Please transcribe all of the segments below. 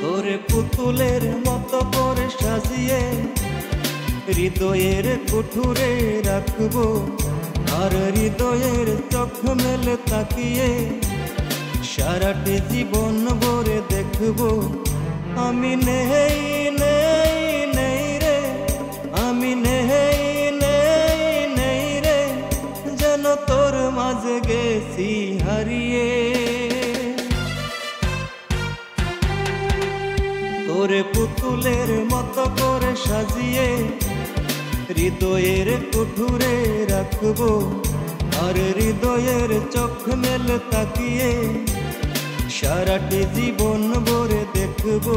তোরে পুতুলের মতো করে সাজিয়ে হৃদয়ের কুঠুরে রাখবো, আর হৃদয়ের চোখ মেলে তাকিয়ে সারাটি জীবন ভরে দেখবো। আমি নেই নেই নেই রে, আমি নেই নেই নেই রে, যেন তোর মাঝে গেছি হারিয়ে। তোরে পুতুলের মতো করে সাজিয়ে হৃদয়ের কুঠুরে রাখবো, আর হৃদয়ের চোখ মেলে তাকিয়ে সারাটি জীবন ভরে দেখবো।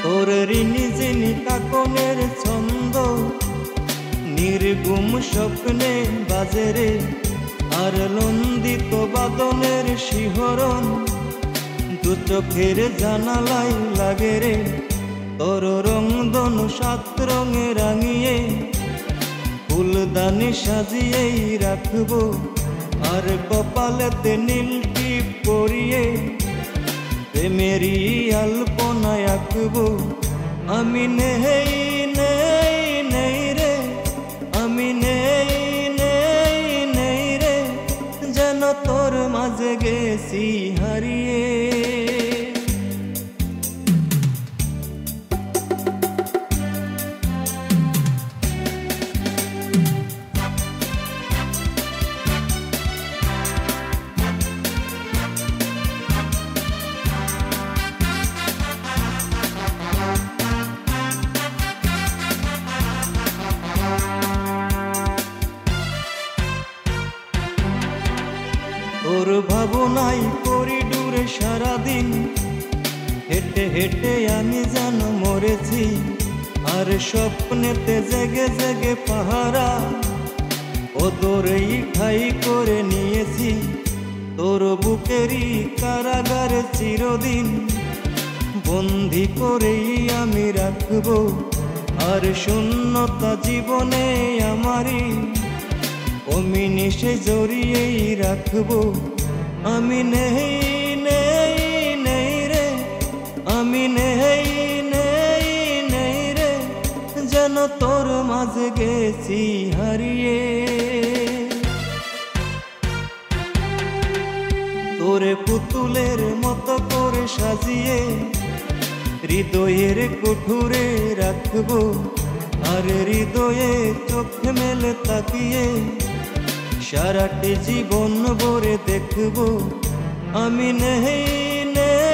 তোর ঋণী যিনি কাকনের ছন্দ নির্গুম স্বপ্নে বাজে রে, আর লন্দিত বাদনের শিহরণ দু চোখের জানালাই লাগে রে। তোর রংধন সাত রঙে রাঙিয়ে ফুলদানি সাজিয়েই রাখবো, আর কপালেতে নীল টিপ পরিয়ে প্রেমেরই আলপনায় আঁকবো। আমি নেই নেই নেই রে, আমি নেই নেই নেই রে, যেন তোর মাঝে গেছি হারিয়ে। তোর ভাবনাই করিডোরে সারাদিন হেঁটে হেঁটে আমি যেন মরেছি, আর স্বপ্নেতে জেগে জেগে পাহারা ও তোরই ঠাই করে নিয়েছি। তোর বুকেরই কারাগারে চিরদিন বন্দি করেই আমি রাখবো, আর শূন্যতা জীবনে আমারই অমিনিশে জড়িয়েই রাখবো। আমি নেই নেই নেই রে, আমি নেই নেই নেই রে, যেন তোর মাঝে গেছি হারিয়ে। তোরে পুতুলের মতো করে সাজিয়ে হৃদয়ের কুঠুরে রাখবো, আর হৃদয়ে চোখ মেলে তাকিয়ে সারাটি জীবন ভরে দেখবো। আমি নেই নেই